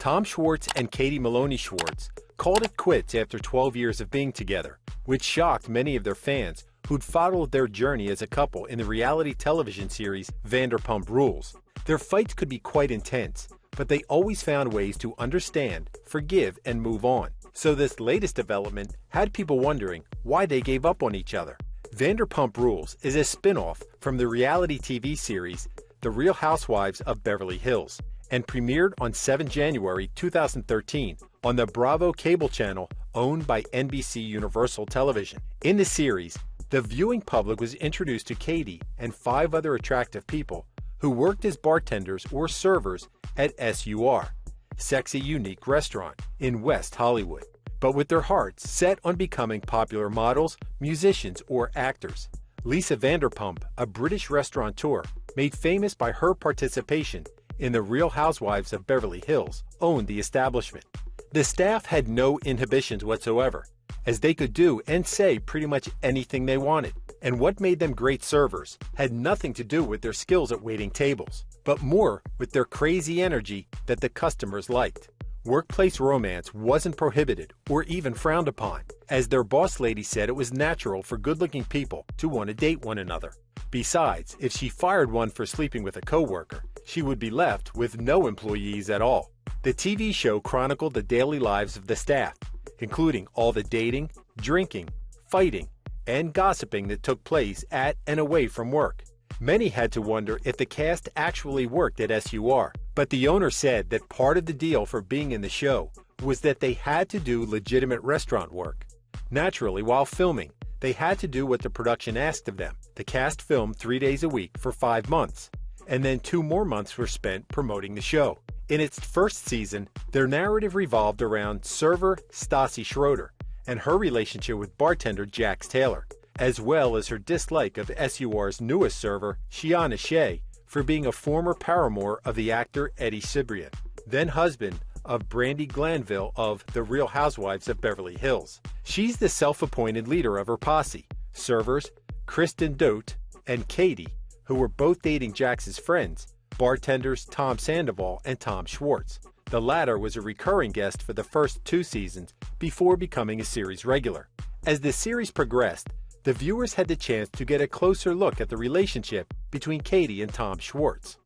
Tom Schwartz and Katie Maloney-Schwartz called it quits after 12 years of being together, which shocked many of their fans who'd followed their journey as a couple in the reality television series Vanderpump Rules. Their fights could be quite intense, but they always found ways to understand, forgive, and move on. So this latest development had people wondering why they gave up on each other. Vanderpump Rules is a spin-off from the reality TV series The Real Housewives of Beverly Hills and premiered on 7 January 2013 on the Bravo cable channel owned by NBC Universal Television. In the series, the viewing public was introduced to Katie and 5 other attractive people who worked as bartenders or servers at SUR, Sexy Unique Restaurant, in West Hollywood, but with their hearts set on becoming popular models, musicians, or actors. Lisa Vanderpump, a British restaurateur, made famous by her participation in The Real Housewives of Beverly Hills, owned the establishment. The staff had no inhibitions whatsoever, as they could do and say pretty much anything they wanted. And what made them great servers had nothing to do with their skills at waiting tables, but more with their crazy energy that the customers liked. Workplace romance wasn't prohibited or even frowned upon, as their boss lady said it was natural for good-looking people to want to date one another. Besides, if she fired one for sleeping with a coworker, she would be left with no employees at all. The TV show chronicled the daily lives of the staff, including all the dating, drinking, fighting, and gossiping that took place at and away from work. Many had to wonder if the cast actually worked at SUR, but the owner said that part of the deal for being in the show was that they had to do legitimate restaurant work. Naturally, while filming, they had to do what the production asked of them. The cast filmed 3 days a week for 5 months, and then 2 more months were spent promoting the show. In its first season, their narrative revolved around server Stassi Schroeder and her relationship with bartender Jax Taylor, as well as her dislike of SUR's newest server, Shiana Shea, for being a former paramour of the actor Eddie Cibrian, then husband of Brandi Glanville of The Real Housewives of Beverly Hills. She's the self-appointed leader of her posse, servers Kristen Dote and Katie, who were both dating Jax's friends, bartenders Tom Sandoval and Tom Schwartz. The latter was a recurring guest for the first 2 seasons before becoming a series regular. As the series progressed, the viewers had the chance to get a closer look at the relationship between Katie and Tom Schwartz.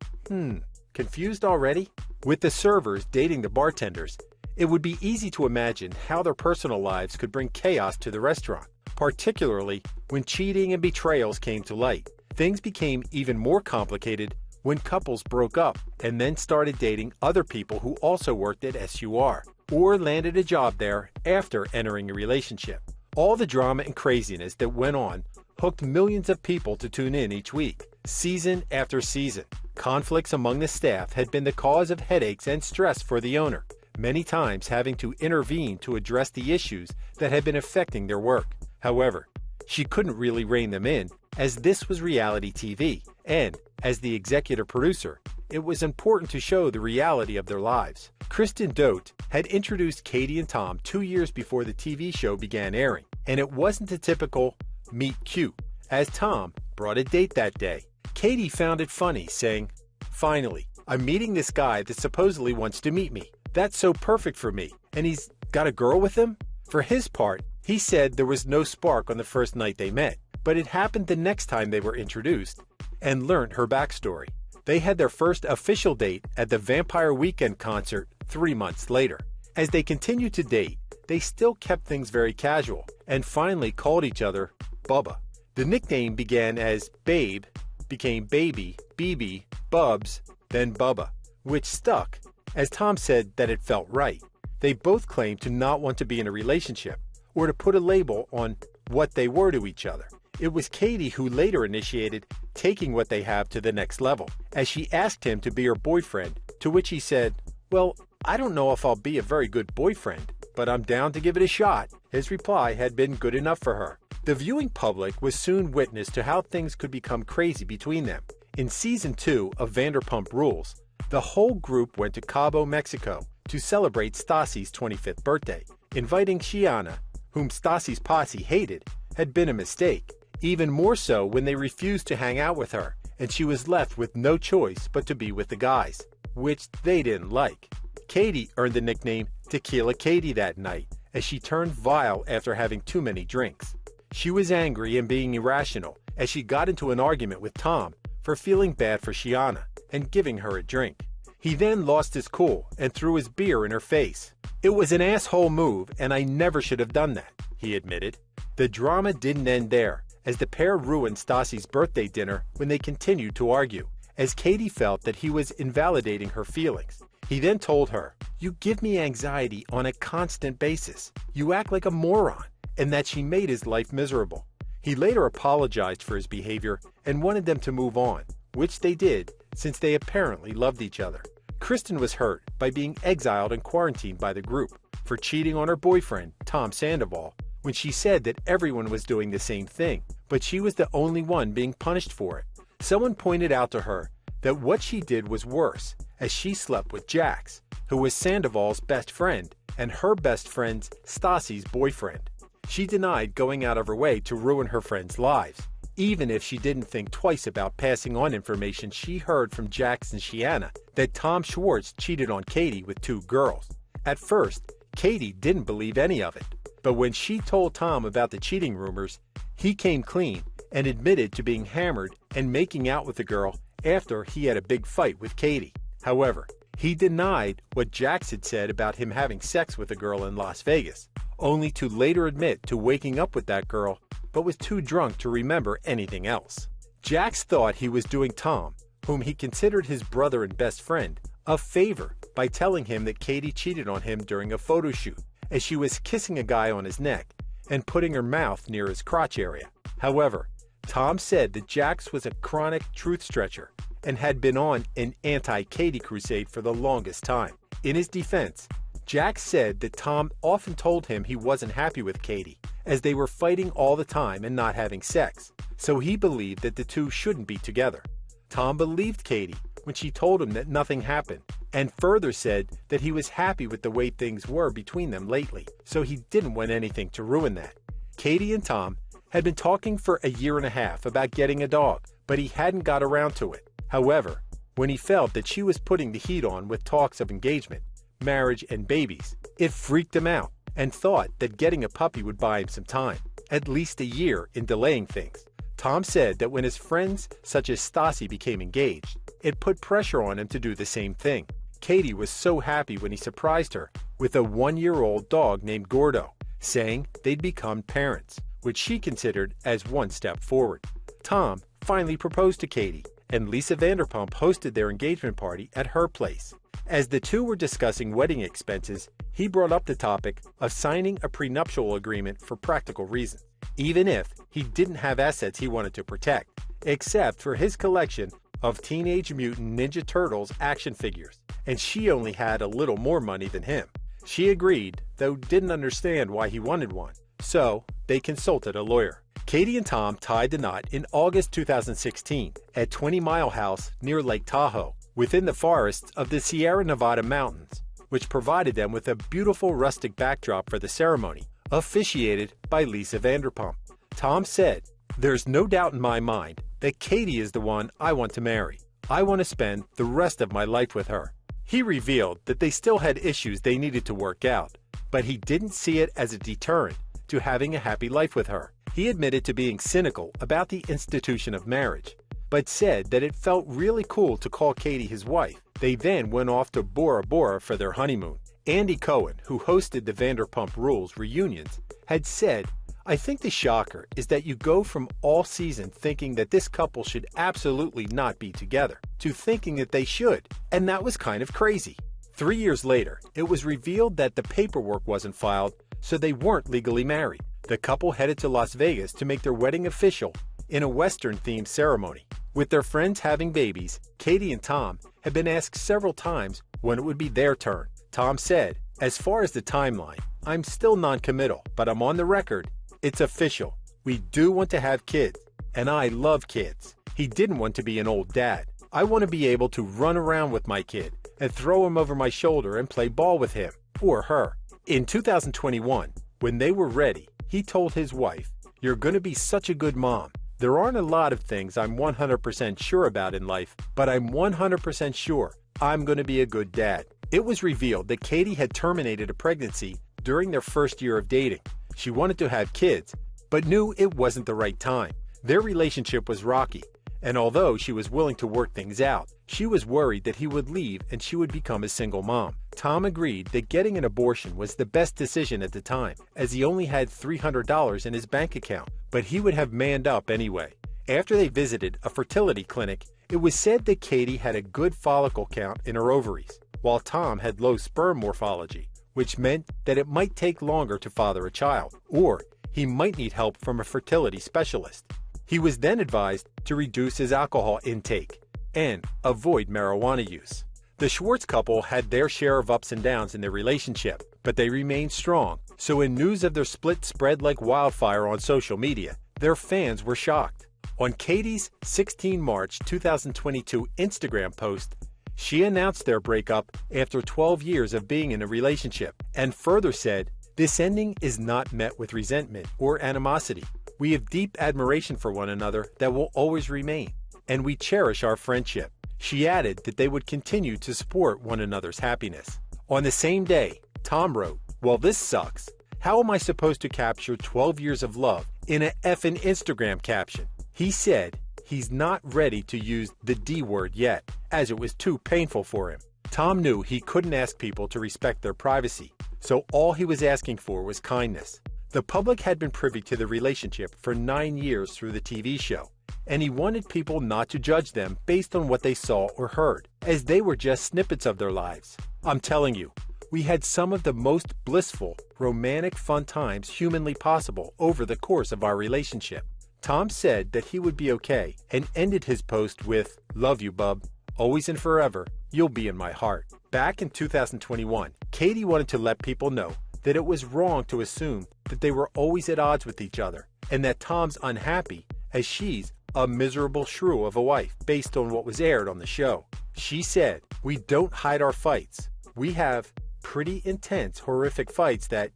Confused already? With the servers dating the bartenders, it would be easy to imagine how their personal lives could bring chaos to the restaurant, particularly when cheating and betrayals came to light. Things became even more complicated when couples broke up and then started dating other people who also worked at SUR or landed a job there after entering a relationship. All the drama and craziness that went on hooked millions of people to tune in each week, season after season. Conflicts among the staff had been the cause of headaches and stress for the owner, many times having to intervene to address the issues that had been affecting their work. However, she couldn't really rein them in, as this was reality TV, and, as the executive producer, it was important to show the reality of their lives. Kristen Dote had introduced Katie and Tom 2 years before the TV show began airing, and it wasn't a typical meet cute, as Tom brought a date that day. Katie found it funny, saying, "Finally, I'm meeting this guy that supposedly wants to meet me. That's so perfect for me, and he's got a girl with him?" For his part, he said there was no spark on the first night they met, but it happened the next time they were introduced, and learned her backstory. They had their first official date at the Vampire Weekend concert 3 months later. As they continued to date, they still kept things very casual, and finally called each other Bubba. The nickname began as Babe, became Baby, BB, Bubs, then Bubba, which stuck, as Tom said that it felt right. They both claimed to not want to be in a relationship, or to put a label on what they were to each other. It was Katie who later initiated taking what they have to the next level, as she asked him to be her boyfriend, to which he said, "Well, I don't know if I'll be a very good boyfriend, but I'm down to give it a shot." His reply had been good enough for her. The viewing public was soon witness to how things could become crazy between them. In Season 2 of Vanderpump Rules, the whole group went to Cabo, Mexico to celebrate Stassi's 25th birthday. Inviting Shiana, whom Stassi's posse hated, had been a mistake. Even more so when they refused to hang out with her, and she was left with no choice but to be with the guys, which they didn't like. Katie earned the nickname Tequila Katie that night, as she turned vile after having too many drinks. She was angry and being irrational as she got into an argument with Tom for feeling bad for Shiana and giving her a drink. He then lost his cool and threw his beer in her face. "It was an asshole move and I never should have done that," he admitted. The drama didn't end there, as the pair ruined Stassi's birthday dinner when they continued to argue, as Katie felt that he was invalidating her feelings. He then told her, "You give me anxiety on a constant basis. You act like a moron," and that she made his life miserable. He later apologized for his behavior and wanted them to move on, which they did since they apparently loved each other. Kristen was hurt by being exiled and quarantined by the group for cheating on her boyfriend, Tom Sandoval, when she said that everyone was doing the same thing, but she was the only one being punished for it. Someone pointed out to her that what she did was worse, as she slept with Jax, who was Sandoval's best friend and her best friend's Stassi's boyfriend. She denied going out of her way to ruin her friends' lives, even if she didn't think twice about passing on information she heard from Jax and Shiana that Tom Schwartz cheated on Katie with 2 girls. At first, Katie didn't believe any of it, but when she told Tom about the cheating rumors, he came clean and admitted to being hammered and making out with the girl after he had a big fight with Katie. However, he denied what Jax had said about him having sex with a girl in Las Vegas, only to later admit to waking up with that girl, but was too drunk to remember anything else. Jax thought he was doing Tom, whom he considered his brother and best friend, a favor by telling him that Katie cheated on him during a photo shoot, as she was kissing a guy on his neck and putting her mouth near his crotch area. However, Tom said that Jax was a chronic truth stretcher and had been on an anti-Katie crusade for the longest time. In his defense, Jax said that Tom often told him he wasn't happy with Katie, as they were fighting all the time and not having sex, so he believed that the two shouldn't be together. Tom believed Katie when she told him that nothing happened, and further said that he was happy with the way things were between them lately, so he didn't want anything to ruin that. Katie and Tom had been talking for a year and a half about getting a dog, but he hadn't got around to it. However, when he felt that she was putting the heat on with talks of engagement, marriage, and babies, it freaked him out and thought that getting a puppy would buy him some time, at least a year in delaying things. Tom said that when his friends such as Stassi became engaged, it put pressure on him to do the same thing. Katie was so happy when he surprised her with a 1-year-old dog named Gordo, saying they'd become parents, which she considered as one step forward. Tom finally proposed to Katie, and Lisa Vanderpump hosted their engagement party at her place. As the two were discussing wedding expenses, he brought up the topic of signing a prenuptial agreement for practical reasons, even if he didn't have assets he wanted to protect, except for his collection of Teenage Mutant Ninja Turtles action figures, and she only had a little more money than him. She agreed, though didn't understand why he wanted one, so they consulted a lawyer. Katie and Tom tied the knot in August 2016 at 20 Mile House near Lake Tahoe, within the forests of the Sierra Nevada mountains, which provided them with a beautiful rustic backdrop for the ceremony, officiated by Lisa Vanderpump. Tom said, "There's no doubt in my mind that Katie is the one I want to marry. I want to spend the rest of my life with her." He revealed that they still had issues they needed to work out, but he didn't see it as a deterrent to having a happy life with her. He admitted to being cynical about the institution of marriage, but said that it felt really cool to call Katie his wife. They then went off to Bora Bora for their honeymoon. Andy Cohen, who hosted the Vanderpump Rules reunions, had said, "I think the shocker is that you go from all season thinking that this couple should absolutely not be together, to thinking that they should, and that was kind of crazy." 3 years later, it was revealed that the paperwork wasn't filed, so they weren't legally married. The couple headed to Las Vegas to make their wedding official in a Western-themed ceremony. With their friends having babies, Katie and Tom had been asked several times when it would be their turn. Tom said, "As far as the timeline, I'm still non-committal, but I'm on the record. It's official. We do want to have kids, and I love kids." He didn't want to be an old dad. "I want to be able to run around with my kid and throw him over my shoulder and play ball with him, or her." In 2021, when they were ready, he told his wife, "You're going to be such a good mom. There aren't a lot of things I'm 100% sure about in life, but I'm 100% sure "I'm going to be a good dad." It was revealed that Katie had terminated a pregnancy during their first year of dating. She wanted to have kids, but knew it wasn't the right time. Their relationship was rocky, and although she was willing to work things out, she was worried that he would leave and she would become a single mom. Tom agreed that getting an abortion was the best decision at the time, as he only had $300 in his bank account, but he would have manned up anyway. After they visited a fertility clinic, it was said that Katie had a good follicle count in her ovaries, while Tom had low sperm morphology, which meant that it might take longer to father a child, or he might need help from a fertility specialist. He was then advised to reduce his alcohol intake and avoid marijuana use. The Schwartz couple had their share of ups and downs in their relationship, but they remained strong, so when news of their split spread like wildfire on social media, their fans were shocked. On Katie's 16 March 2022 Instagram post, she announced their breakup after 12 years of being in a relationship, and further said, "This ending is not met with resentment or animosity. We have deep admiration for one another that will always remain, and we cherish our friendship." She added that they would continue to support one another's happiness. On the same day, Tom wrote, "Well, this sucks. How am I supposed to capture 12 years of love in a effing Instagram caption?" He said he's not ready to use the D word yet, as it was too painful for him. Tom knew he couldn't ask people to respect their privacy, so all he was asking for was kindness. The public had been privy to the relationship for 9 years through the TV show, and he wanted people not to judge them based on what they saw or heard, as they were just snippets of their lives. "I'm telling you, we had some of the most blissful, romantic fun times humanly possible over the course of our relationship." Tom said that he would be okay and ended his post with, "Love you, bub. Always and forever, you'll be in my heart." Back in 2021, Katie wanted to let people know that it was wrong to assume that they were always at odds with each other, and that Tom's unhappy as she's a miserable shrew of a wife based on what was aired on the show. She said, "We don't hide our fights. We have pretty intense, horrific fights that,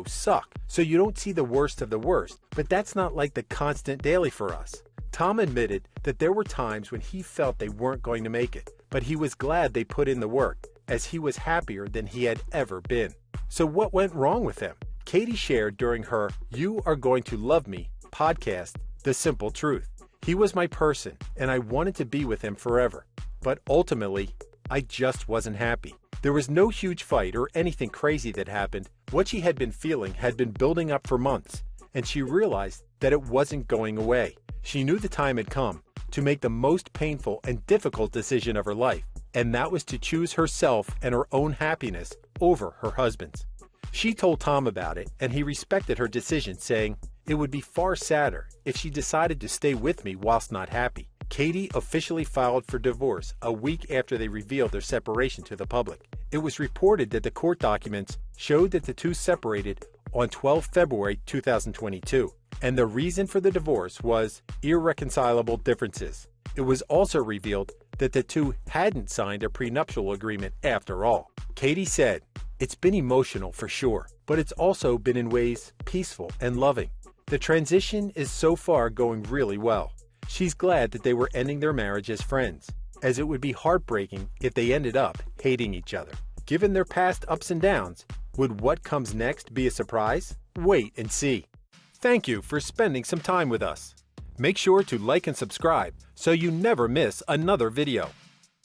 suck, so you don't see the worst of the worst, but that's not like the constant daily for us." Tom admitted that there were times when he felt they weren't going to make it, but he was glad they put in the work, as he was happier than he had ever been. So what went wrong with them? Katie shared during her "You Are Going to Love Me" podcast the simple truth. "He was my person, and I wanted to be with him forever, but ultimately, I just wasn't happy." There was no huge fight or anything crazy that happened. What she had been feeling had been building up for months, and she realized that it wasn't going away. She knew the time had come to make the most painful and difficult decision of her life, and that was to choose herself and her own happiness over her husband's. She told Tom about it, and he respected her decision, saying, "It would be far sadder if she decided to stay with me whilst not happy." Katie officially filed for divorce a week after they revealed their separation to the public. It was reported that the court documents showed that the two separated on 12 February 2022, and the reason for the divorce was irreconcilable differences. It was also revealed that the two hadn't signed a prenuptial agreement after all. Katie said, "It's been emotional for sure, but it's also been in ways peaceful and loving. The transition is so far going really well." She's glad that they were ending their marriage as friends, as it would be heartbreaking if they ended up hating each other. Given their past ups and downs, would what comes next be a surprise? Wait and see. Thank you for spending some time with us. Make sure to like and subscribe so you never miss another video.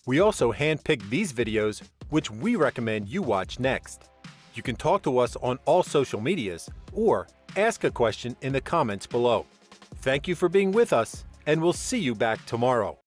We also handpick these videos which we recommend you watch next. You can talk to us on all social medias or ask a question in the comments below. Thank you for being with us, and we'll see you back tomorrow.